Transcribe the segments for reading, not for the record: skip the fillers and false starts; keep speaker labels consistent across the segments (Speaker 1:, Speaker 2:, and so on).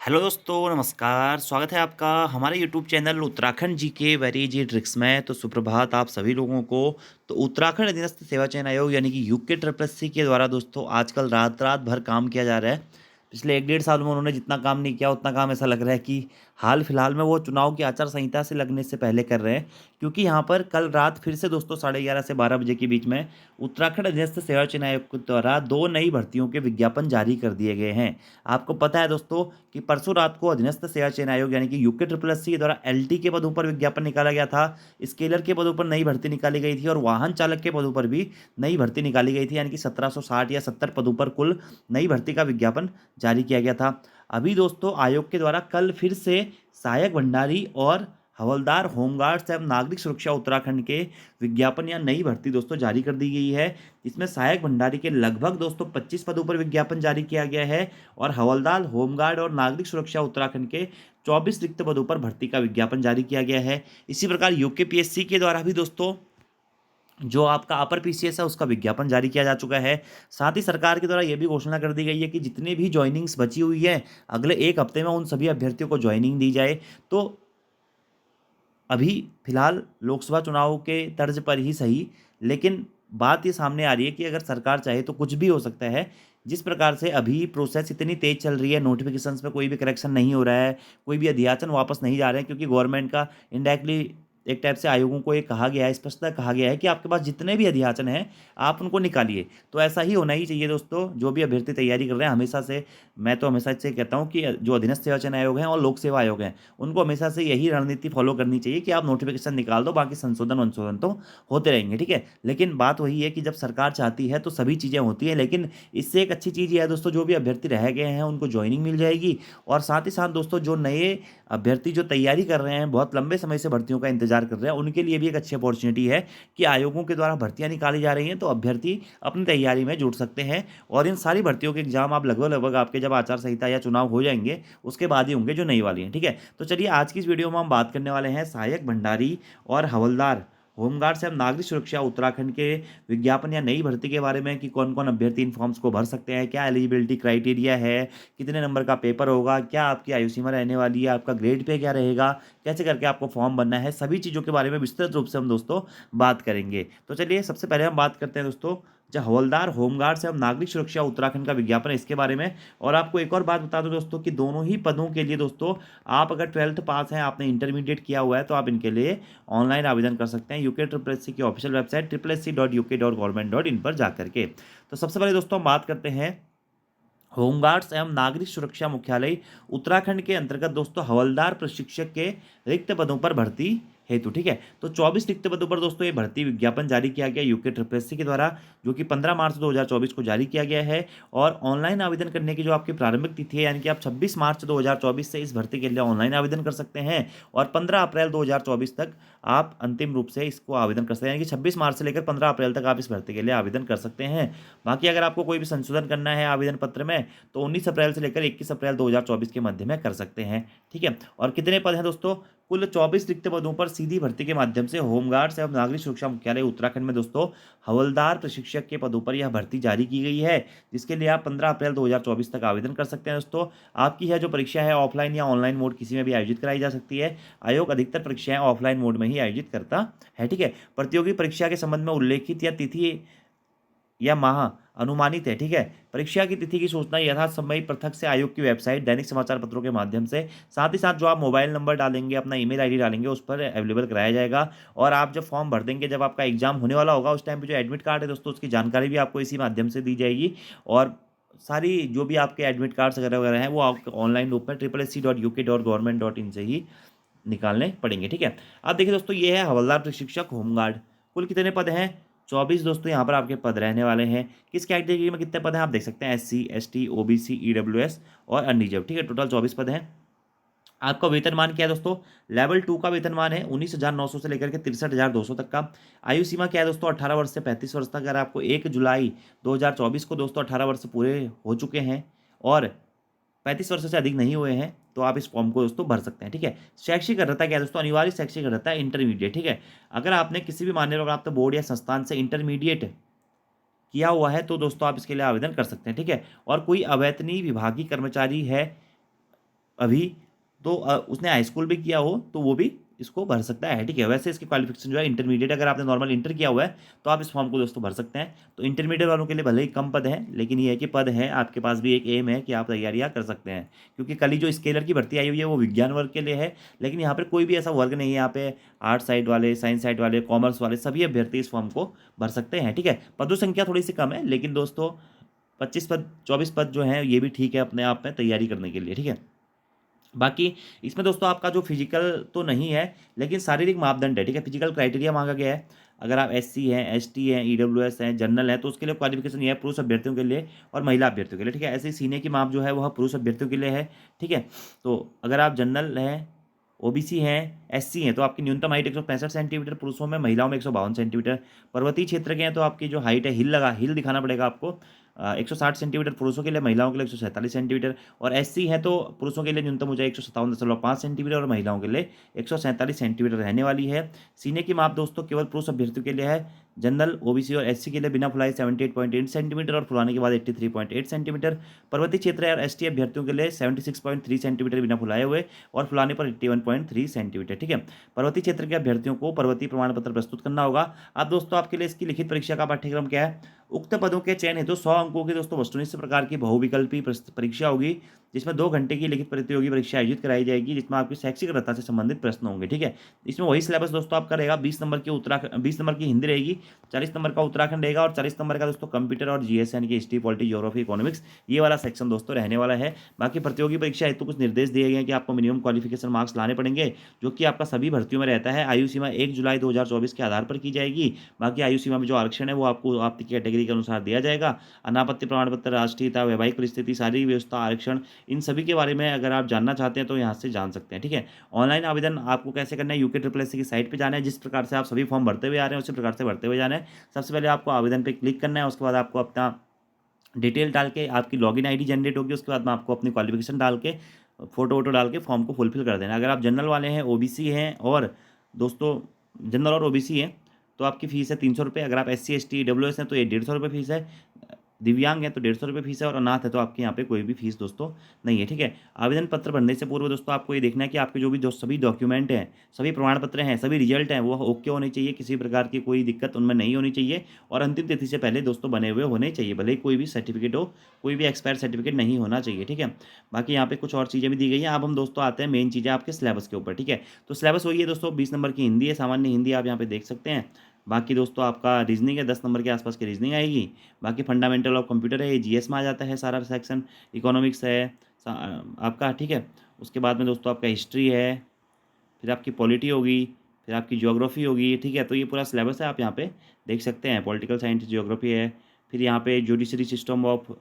Speaker 1: Hello दोस्तों, नमस्कार। स्वागत है आपका हमारे YouTube channel Uttarakhand GK very जी ट्रिक्स में। तो सुप्रभात आप सभी लोगों को। तो उत्तराखंड अधीनस्थ सेवा चयन आयोग यानी कि यूके ट्रिपल एससी के द्वारा दोस्तों आजकल रात रात भर काम किया जा रहा है। पिछले 1 डेढ़ साल में उन्होंने जितना काम नहीं किया उतना काम ऐसा लग रहा है कि हाल फिलहाल में वो चुनाव की आचार संहिता से लगने से पहले कर रहे हैं। क्योंकि यहाँ पर कल रात फिर से दोस्तों 11:30 से 12 बजे के बीच में उत्तराखंड अधीनस्थ सेवा चयन आयोग के द्वारा 2 नई भर्तियों के विज्ञापन जारी कर दिए गए हैं। आपको पता है दोस्तों कि परसों रात को अधीनस्थ सेवा चयन आयोग यानी कि यूके ट्रिपल एससी के द्वारा एलटी के पदों पर विज्ञापन निकाला गया था। स्केलर के पदों पर नई भर्ती निकाली गई थी और वाहन चालक के पदों पर भी नई भर्ती निकाली गई थी, यानी कि 1760 या 70 पदों पर कुल नई भर्ती का विज्ञापन जारी किया गया था। अभी दोस्तों आयोग के द्वारा कल फिर से सहायक भंडारी और हवलदार, होमगार्ड्स एवं नागरिक सुरक्षा उत्तराखंड के विज्ञापन या नई भर्ती दोस्तों जारी कर दी गई है। इसमें सहायक भंडारी के लगभग दोस्तों 25 पदों पर विज्ञापन जारी किया गया है और हवलदार, होमगार्ड और नागरिक सुरक्षा उत्तराखंड के 24 रिक्त पदों पर भर्ती का विज्ञापन जारी किया गया है। इसी प्रकार यूकेपीएससी के द्वारा भी दोस्तों जो आपका अपर पीसीएस है उसका विज्ञापन जारी किया जा चुका है। साथ ही सरकार के द्वारा यह भी घोषणा कर दी गई है कि जितने भी ज्वाइनिंग्स बची हुई है अगले एक हफ्ते में उन सभी अभ्यर्थियों को ज्वाइनिंग दी जाए। तो अभी फिलहाल लोकसभा चुनाव के तर्ज पर ही सही, लेकिन बात ये सामने आ रही है कि अगर सरकार चाहे तो कुछ भी हो सकता है। जिस प्रकार से अभी प्रोसेस इतनी तेज चल रही है, नोटिफिकेशंस में कोई भी करेक्शन नहीं हो रहा है, कोई भी अध्याचन वापस नहीं जा रहे हैं, क्योंकि गवर्नमेंट का इनडायरेक्टली एक टाइप से आयोगों को ये कहा गया है, स्पष्टतः कहा गया है कि आपके पास जितने भी अध्याचन हैं आप उनको निकालिए। तो ऐसा ही होना ही चाहिए दोस्तों। जो भी अभ्यर्थी तैयारी कर रहे हैं हमेशा से, मैं तो हमेशा से कहता हूँ कि जो अधीनस्थ सेवा चयन आयोग हैं और लोक सेवा आयोग हैं उनको हमेशा से यही रणनीति फॉलो करनी चाहिए कि आप नोटिफिकेशन निकाल दो, बाकी संशोधन वंशोधन तो होते रहेंगे, ठीक है। लेकिन बात वही है कि जब सरकार चाहती है तो सभी चीज़ें होती हैं। लेकिन इससे एक अच्छी चीज़ ये है दोस्तों, जो भी अभ्यर्थी रह गए हैं उनको ज्वाइनिंग मिल जाएगी। और साथ ही साथ दोस्तों जो नए अभ्यर्थी जो तैयारी कर रहे हैं, बहुत लंबे समय से भर्तियों का इंतजार कर रहे हैं, उनके लिए भी एक अच्छी अपॉर्चुनिटी है कि आयोगों के द्वारा भर्तियां निकाली जा रही हैं तो अभ्यर्थी अपनी तैयारी में जुट सकते हैं। और इन सारी भर्तियों के एग्जाम आप लगभग लगभग आपके जब आचार संहिता या चुनाव हो जाएंगे उसके बाद ही होंगे, जो नई वाली हैं, ठीक है। तो चलिए आज की इस वीडियो में हम बात करने वाले हैं सहायक भंडारी और हवलदार, होमगार्ड्स एवं नागरिक सुरक्षा उत्तराखंड के विज्ञापन या नई भर्ती के बारे में कि कौन कौन अभ्यर्थी इन फॉर्म्स को भर सकते हैं, क्या एलिजिबिलिटी क्राइटेरिया है, कितने नंबर का पेपर होगा, क्या आपकी आयु सीमा रहने वाली है, आपका ग्रेड पे क्या रहेगा, कैसे करके आपको फॉर्म भरना है, सभी चीज़ों के बारे में विस्तृत रूप से हम दोस्तों बात करेंगे। तो चलिए सबसे पहले हम बात करते हैं दोस्तों जो हवलदार, होमगार्ड्स एवं नागरिक सुरक्षा उत्तराखंड का विज्ञापन है इसके बारे में। और आपको एक और बात बता दूं दोस्तों कि दोनों ही पदों के लिए दोस्तों आप अगर 12th पास हैं, आपने इंटरमीडिएट किया हुआ है, तो आप इनके लिए ऑनलाइन आवेदन कर सकते हैं यूके ट्रिपल एससी की ऑफिशियल वेबसाइट www.uk.government.in पर जाकर के। तो सबसे पहले दोस्तों हम बात करते हैं होमगार्ड्स एवं नागरिक सुरक्षा मुख्यालय उत्तराखंड के अंतर्गत दोस्तों हवलदार प्रशिक्षक के रिक्त पदों पर भर्ती हेतु, ठीक है। तो 24 रिक्त पदों पर दोस्तों ये भर्ती विज्ञापन जारी किया गया यूके ट्रिपल एससी के द्वारा, जो कि 15 मार्च 2024 को जारी किया गया है। और ऑनलाइन आवेदन करने की जो आपकी प्रारंभिक तिथि है, यानी कि आप 26 मार्च 2024 से इस भर्ती के लिए ऑनलाइन आवेदन कर सकते हैं और 15 अप्रैल 2024 तक आप अंतिम रूप से इसको आवेदन कर सकते हैं, यानी कि 26 मार्च से लेकर 15 अप्रैल तक आप इस भर्ती के लिए आवेदन कर सकते हैं। बाकी अगर आपको कोई भी संशोधन करना है आवेदन पत्र में तो 19 अप्रैल से लेकर 21 अप्रैल 2024 के मध्य में कर सकते हैं, ठीक है। और कितने पद हैं दोस्तों? कुल 24 रिक्त पदों पर सीधी भर्ती के माध्यम से होमगार्ड्स एवं नागरिक सुरक्षा मुख्यालय उत्तराखंड में दोस्तों हवलदार प्रशिक्षक के पदों पर यह भर्ती जारी की गई है, जिसके लिए आप 15 अप्रैल 2024 तक आवेदन कर सकते हैं दोस्तों। आपकी यह जो परीक्षा है ऑफलाइन या ऑनलाइन मोड किसी में भी आयोजित कराई जा सकती है। आयोग अधिकतर परीक्षाएं ऑफलाइन मोड में ही आयोजित करता है, ठीक है। प्रतियोगी परीक्षा के संबंध में उल्लेखित या तिथि या माह अनुमानित है, ठीक है। परीक्षा की तिथि की सूचना यथासंभव पृथक से आयोग की वेबसाइट, दैनिक समाचार पत्रों के माध्यम से, साथ ही साथ जो आप मोबाइल नंबर डालेंगे, अपना ईमेल आईडी डालेंगे, उस पर अवेलेबल कराया जाएगा। और आप जब फॉर्म भर देंगे, जब आपका एग्जाम होने वाला होगा उस टाइम पे जो एडमिट कार्ड है दोस्तों उसकी जानकारी भी आपको इसी माध्यम से दी जाएगी। और सारी जो भी आपके एडमिट कार्ड्स वगैरह वगैरह हैं वो आपको ऑनलाइन रूप में www.uk.government.in से ही निकालने पड़ेंगे, ठीक है। अब देखिए दोस्तों ये है हवलदार प्रशिक्षक होमगार्ड। कुल कितने पद हैं? 24 दोस्तों यहाँ पर आपके पद रहने वाले हैं। किस कैटेगरी में कितने पद हैं आप देख सकते हैं, SC ST OBC EWS और अनरिजर्व, ठीक है। टोटल 24 पद हैं। आपका वेतनमान क्या है दोस्तों? लेवल 2 का वेतनमान है 19,900 से लेकर के 63,200 तक का। आयु सीमा क्या है दोस्तों? 18 वर्ष से 35 वर्ष तक। अगर आपको 1 जुलाई 2024 को दोस्तों 18 वर्ष पूरे हो चुके हैं और 35 वर्ष से अधिक नहीं हुए हैं तो आप इस फॉर्म को दोस्तों भर सकते हैं, ठीक है। शैक्षिक अर्हता क्या है दोस्तों? अनिवार्य शैक्षिक अर्हता है इंटरमीडिएट, ठीक है। अगर आपने किसी भी मान्यता प्राप्त बोर्ड या संस्थान से इंटरमीडिएट किया हुआ है तो दोस्तों आप इसके लिए आवेदन कर सकते हैं, ठीक है। और कोई अवेतनीय विभागीय कर्मचारी है अभी तो उसने हाई स्कूल भी किया हो तो वो भी इसको भर सकता है, ठीक है। वैसे इसकी क्वालिफिकेशन जो है इंटरमीडिएट, अगर आपने नॉर्मल इंटर किया हुआ है तो आप इस फॉर्म को दोस्तों भर सकते हैं। तो इंटरमीडिएट वालों के लिए भले ही कम पद है, लेकिन ये है कि पद है, आपके पास भी एक एम है कि आप तैयारियां कर सकते हैं। क्योंकि कल ही जो स्केलर की भर्ती आई हुई है वो विज्ञान वर्ग के लिए है, लेकिन यहाँ पर कोई भी ऐसा वर्ग नहीं है। यहाँ पे आर्ट साइड वाले, साइंस साइड वाले, कॉमर्स वाले सभी अभ्यर्थी इस फॉर्म को भर सकते हैं, ठीक है। पदों संख्या थोड़ी सी कम है, लेकिन दोस्तों 25 पद 24 पद जो हैं ये भी ठीक है अपने आप में तैयारी करने के लिए, ठीक है। बाकी इसमें दोस्तों आपका जो फिजिकल तो नहीं है, लेकिन शारीरिक मापदंड है, ठीक है। फिजिकल क्राइटेरिया मांगा गया है। अगर आप एससी हैं, एसटी हैं, ईडब्ल्यूएस हैं, जनरल हैं, तो उसके लिए क्वालिफिकेशन ये है पुरुष अभ्यर्थियों के लिए और महिला अभ्यर्थियों के लिए, ठीक है। ऐसे ही सीने की माप जो है वह पुरुष अभ्यर्थियों के लिए है, ठीक है। तो अगर आप जनरल हैं, ओबीसी हैं, एससी हैं, तो आपकी न्यूनतम हाइट 165 सेंटीमीटर पुरुषों में, महिलाओं में 152 सेंटीमीटर। पर्वतीय क्षेत्र के हैं तो आपकी जो हाइट है, हिल दिखाना पड़ेगा आपको। 160 सेंटीमीटर पुरुषों के लिए, महिलाओं के लिए 147 सेंटीमीटर। और एससी है तो पुरुषों के लिए न्यूनतम ऊंचाई 157.5 सेंटीमीटर और महिलाओं के लिए 147 सेंटीमीटर रहने वाली है। सीने की माप दोस्तों केवल पुरुष अभ्यर्थियों के लिए है। जनरल, ओबीसी और एससी के लिए बिना फुलाई 78.8 सेंटीमीटर और फुलाने के बाद 83.8 सेंटीमीटर। पर्वतीय क्षेत्र और एसटी अभ्यर्थियों के लिए 76.3 सेंटीमीटर बिना फुलाए हुए और फुलाने पर 81.3 सेंटीमीटर, ठीक है। पर्वतीय क्षेत्र के अभ्यर्थियों को पर्वतीय प्रमाण पत्र प्रस्तुत करना होगा। अब दोस्तों आपके लिए इसकी लिखित परीक्षा का पाठ्यक्रम क्या है। उक्त पदों के चयन हेतु 100 अंकों की दोस्तों वस्तुनिष्ठ प्रकार की बहुविकल्पी परीक्षा होगी, जिसमें 2 घंटे की लिखित प्रतियोगी परीक्षा आयोजित कराई जाएगी, जिसमें आपकी शैक्षिक अर्हता से संबंधित प्रश्न होंगे, ठीक है। इसमें वही सिलेबस दोस्तों आपका रहेगा। 20 नंबर की हिंदी रहेगी, 40 नंबर का उत्तराखंड रहेगा और 40 नंबर का दोस्तों कंप्यूटर और जीएस यानी कि हिस्ट्री, पॉलिटी, ज्योग्राफी, इकोनॉमिक्स, ये वाला सेक्शन दोस्तों रहने वाला है। बाकी प्रतियोगी परीक्षा हेतु कुछ निर्देश दिए गए हैं कि आपको मिनिमम क्वालिफिकेशन मार्क्स लाने पड़ेंगे, जो कि आपका सभी भर्तियों में रहता है। आयु सीमा 1 जुलाई 2024 के आधार पर की जाएगी। बाकी आयु सीमा में जो आरक्षण है वो आपको आपकी कैटेगरी के अनुसार दिया जाएगा। अनापत्ति प्रमाण पत्र, राष्ट्रीयता, वैवाहिक परिस्थिति, शारीरिक व्यवस्था, आरक्षण, इन सभी के बारे में अगर आप जानना चाहते हैं तो यहाँ से जान सकते हैं, ठीक है। ऑनलाइन आवेदन आपको कैसे करना है, यूके ट्रिपल एस की साइट पर जाना है। जिस प्रकार से आप सभी फॉर्म भरते हुए आ रहे हैं उसी प्रकार से भरते हुए जाना है। सबसे पहले आपको आवेदन पे क्लिक करना है, उसके बाद आपको अपना डिटेल डाल के आपकी लॉगिन आईडी जनरेट होगी, उसके बाद में आपको अपनी क्वालिफिकेशन डाल के फोटो वोटो डाल के फॉर्म को फुलफिल कर देना। अगर आप जनरल वाले हैं, ओबीसी हैं और दोस्तों जनरल और ओबीसी हैं तो आपकी फ़ीस है 300 रुपये। अगर आप एससी, एसटी, ईडब्ल्यूएस हैं तो ये 150 रुपये फीस है। दिव्यांग है तो 150 रुपये फीस है और अनाथ है तो आपके यहाँ पे कोई भी फीस दोस्तों नहीं है, ठीक है। आवेदन पत्र भरने से पूर्व दोस्तों आपको ये देखना है कि आपके जो भी सभी डॉक्यूमेंट हैं, सभी प्रमाण पत्र हैं, सभी रिजल्ट हैं वो ओके होने चाहिए, किसी प्रकार की कोई दिक्कत उनमें नहीं होनी चाहिए और अंतिम तिथि से पहले दोस्तों बने हुए होने चाहिए। भले ही कोई भी सर्टिफिकेट हो, कोई भी एक्सपायर सर्टिफिकेट नहीं होना चाहिए, ठीक है। बाकी यहाँ पे कुछ और चीज़ें भी दी गई हैं। अब हम दोस्तों आते हैं मेन चीज़ें आपके सिलेबस के ऊपर, ठीक है। तो सिलेबस वही है दोस्तों, 20 नंबर की हिंदी है, सामान्य हिंदी आप यहाँ पे देख सकते हैं। बाकी दोस्तों आपका रीजनिंग है, 10 नंबर के आसपास की रीजनिंग आएगी। बाकी फंडामेंटल ऑफ कंप्यूटर है, ये जीएस में आ जाता है सारा सेक्शन। इकोनॉमिक्स है आपका, ठीक है। उसके बाद में दोस्तों आपका हिस्ट्री है, फिर आपकी पॉलिटी होगी, फिर आपकी ज्योग्राफी होगी, ठीक है। तो ये पूरा सिलेबस है, आप यहाँ पे देख सकते हैं। पॉलिटिकल साइंस, ज्योग्राफी है, फिर यहाँ पे जुडिशरी सिस्टम ऑफ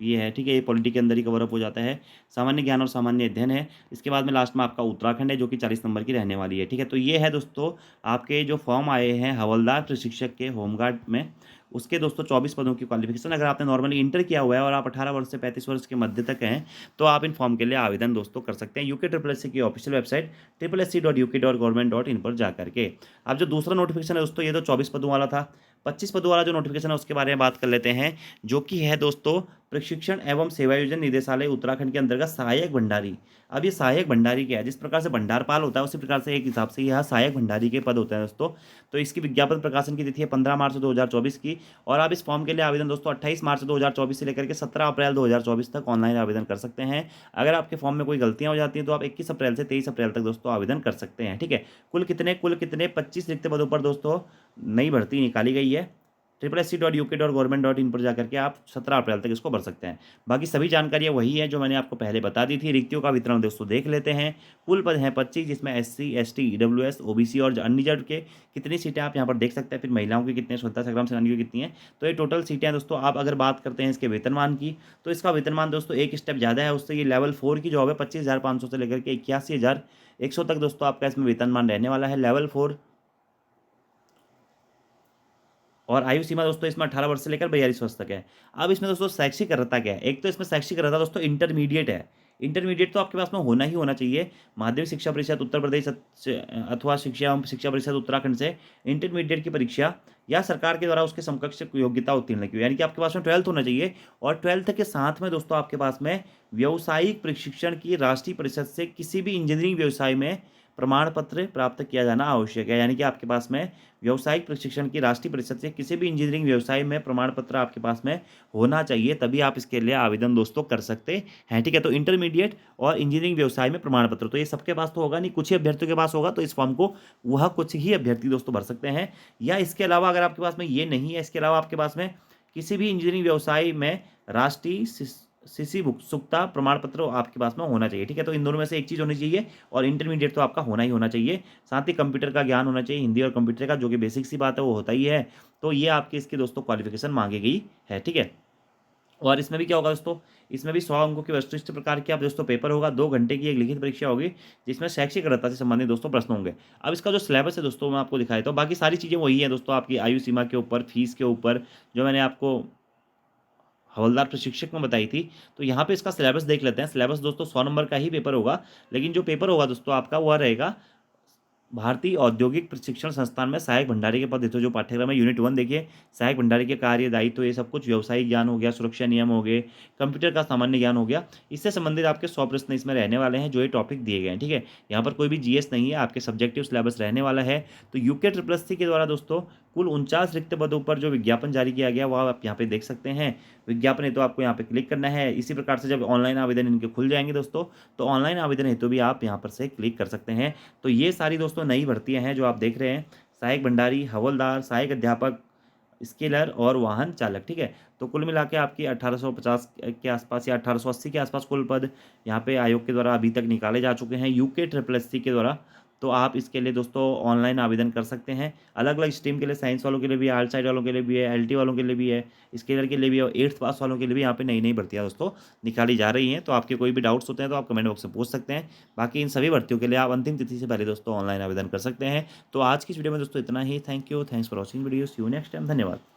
Speaker 1: ये है, ठीक है। ये पॉलिटी के अंदर ही कवर अप हो जाता है। सामान्य ज्ञान और सामान्य अध्ययन है। इसके बाद में लास्ट में आपका उत्तराखंड है जो कि 40 नंबर की रहने वाली है, ठीक है। तो ये है दोस्तों आपके जो फॉर्म आए हैं हवलदार प्रशिक्षक के होमगार्ड में, उसके दोस्तों 24 पदों की क्वालिफिकेशन। अगर आपने नॉर्मली इंटर किया हुआ है और आप 18 वर्ष से 35 वर्ष के मध्य तक हैं तो आप इन फॉर्म के लिए आवेदन दोस्तों कर सकते हैं यूके ट्रिपल एस की ऑफिशियल वेबसाइट www.uk.government.in पर जा करके। अब जो दूसरा नोटिफिकेशन है दोस्तों, ये तो 24 पदों वाला था। 25 पदों वाला जो नोटिफिकेशन है उसके बारे में बात कर लेते हैं, जो कि है दोस्तों प्रशिक्षण एवं सेवायोजन निदेशालय उत्तराखंड के अंतर्गत सहायक भंडारी। अब ये सहायक भंडारी क्या है, जिस प्रकार से भंडारपाल होता है उसी प्रकार से एक हिसाब से यह सहायक भंडारी के पद होते हैं दोस्तों। तो इसकी विज्ञापन प्रकाशन की तिथि है 15 मार्च 2024 की। और आप इस फॉर्म के लिए आवेदन दोस्तों 28 मार्च 2024 से लेकर के 17 अप्रैल 2024 तक ऑनलाइन आवेदन कर सकते हैं। अगर आपके फॉर्म में कोई गलतियां हो जाती हैं तो आप 21 अप्रैल से 23 अप्रैल तक दोस्तों आवेदन कर सकते हैं, ठीक है। कुल कितने 25 रिक्त पदों पर दोस्तों नई भर्ती निकाली गई है। www.uk.government.in पर जाकर के आप 17 अप्रैल तक इसको भर सकते हैं। बाकी सभी जानकारियाँ वही है जो मैंने आपको पहले बता दी थी। रिक्तियों का वितरण दोस्तों देख लेते हैं। कुल पद हैं 25, जिसमें एससी, एसटी, ईडब्ल्यूएस, ओबीसी और अनरिजर्व के कितनी सीटें आप यहाँ पर देख सकते हैं। फिर महिलाओं की कितनी, स्वतंत्रता संग्राम सेनानियों की कितनी है। तो ये टोटल सीटें हैं दोस्तों। आप अगर बात करते हैं इसके वेतनमान की, तो इसका वेतनमान दोस्तों एक स्टेप ज़्यादा है उससे। ये लेवल 4 की जॉब है, 25,500 से लेकर के 81,100 तक दोस्तों आपका इसमें वेतनमान रहने वाला है, लेवल 4। और आयु सीमा दोस्तों इसमें 18 वर्ष से लेकर 42 वर्ष तक है। अब इसमें दोस्तों शैक्षिक अर्हता क्या है, एक तो इसमें शैक्षिक अर्हता दोस्तों इंटरमीडिएट है। इंटरमीडिएट तो आपके पास में होना ही होना चाहिए। माध्यमिक शिक्षा परिषद उत्तर प्रदेश अथवा शिक्षा परिषद उत्तराखंड से इंटरमीडिएट की परीक्षा या सरकार के द्वारा उसके समकक्ष योग्यता उत्तीर्ण की हो, यानी कि आपके पास में 12th होना चाहिए। और 12th के साथ में दोस्तों आपके पास में व्यावसायिक प्रशिक्षण की राष्ट्रीय परिषद से किसी भी इंजीनियरिंग व्यवसाय में प्रमाण पत्र प्राप्त किया जाना आवश्यक है। यानी कि आपके पास में व्यावसायिक प्रशिक्षण की राष्ट्रीय परिषद से किसी भी इंजीनियरिंग व्यवसाय में प्रमाण पत्र आपके पास में होना चाहिए, तभी आप इसके लिए आवेदन दोस्तों कर सकते हैं। ठीक है, तो इंटरमीडिएट और इंजीनियरिंग व्यवसाय में प्रमाण पत्र तो ये सबके पास तो होगा नहीं, कुछ ही अभ्यर्थियों के पास होगा, तो इस फॉर्म को वह कुछ ही अभ्यर्थी दोस्तों भर सकते हैं। या इसके अलावा अगर आपके पास में ये नहीं है, इसके अलावा आपके पास में किसी भी इंजीनियरिंग व्यवसाय में राष्ट्रीय शिक्षुता प्रमाण पत्र आपके पास में होना चाहिए। ठीक है, तो इन दोनों में से एक चीज़ होनी चाहिए और इंटरमीडिएट तो आपका होना ही होना चाहिए। साथ ही कंप्यूटर का ज्ञान होना चाहिए, हिंदी और कंप्यूटर का, जो कि बेसिक सी बात है, वो होता ही है। तो ये आपके इसकी दोस्तों क्वालिफिकेशन मांगी गई है। ठीक है, और इसमें भी क्या होगा दोस्तों, इसमें भी 100 अंकों की वस्तुनिष्ठ प्रकार की आप दोस्तों पेपर होगा, 2 घंटे की एक लिखित परीक्षा होगी, जिसमें शैक्षिक अर्हता से संबंधित दोस्तों प्रश्न होंगे। अब इसका जो सिलेबस है दोस्तों मैं आपको दिखा देता हूँ, बाकी सारी चीज़ें वही है दोस्तों, आपकी आयु सीमा के ऊपर, फीस के ऊपर, जो मैंने आपको हवलदार प्रशिक्षक में बताई थी। तो यहाँ पे इसका सिलेबस देख लेते हैं। सिलेबस दोस्तों 100 नंबर का ही पेपर होगा, लेकिन जो पेपर होगा दोस्तों आपका वह रहेगा भारतीय औद्योगिक प्रशिक्षण संस्थान में सहायक भंडारी के पद हेतु जो पाठ्यक्रम है, यूनिट 1 देखिए, सहायक भंडारी के कार्य दायित्व, ये सब कुछ व्यवसायिक ज्ञान हो गया, सुरक्षा नियम हो गए, कंप्यूटर का सामान्य ज्ञान हो गया। इससे संबंधित आपके 100 प्रश्न इसमें रहने वाले हैं, जो ये टॉपिक दिए गए हैं। ठीक है, यहाँ पर कोई भी जीएस नहीं है, आपके सब्जेक्टिव सिलेबस रहने वाला है। तो यूके ट्रिपल एससी के द्वारा दोस्तों कुल 49 रिक्त पदों पर जो विज्ञापन जारी किया गया, वह आप यहाँ पे देख सकते हैं। विज्ञापन हेतु आपको यहाँ पे क्लिक करना है। इसी प्रकार से जब ऑनलाइन आवेदन इनके खुल जाएंगे दोस्तों, तो ऑनलाइन आवेदन हेतु भी आप यहाँ पर से क्लिक कर सकते हैं। तो ये सारी दोस्तों नई भर्तियाँ हैं जो आप देख रहे हैं, सहायक भंडारी, हवलदार, सहायक अध्यापक, स्केलर और वाहन चालक। ठीक है, तो कुल मिला के आपकी 1850 के आसपास या 1880 के आसपास कुल पद यहाँ पे आयोग के द्वारा अभी तक निकाले जा चुके हैं, यूके ट्रिपल एससी के द्वारा। तो आप इसके लिए दोस्तों ऑनलाइन आवेदन कर सकते हैं। अलग अलग स्ट्रीम के लिए, साइंस वालों के लिए भी है, आर्ट साइड वालों के लिए भी है, एलटी वालों के लिए भी है, स्केलर के लिए भी है, और 8th पास वालों के लिए भी यहाँ पे नई नई भर्तियाँ दोस्तों निकाली जा रही हैं। तो आपके कोई भी डाउट्स होते हैं तो आप कमेंट बॉक्स में पूछ सकते हैं। बाकी इन सभी भर्तियों के लिए आप अंतिम तिथि से पहले दोस्तों ऑनलाइन आवेदन कर सकते हैं। तो आज की इस वीडियो में दोस्तों इतना ही। Thank you, thanks for watching video, see you next time, धन्यवाद।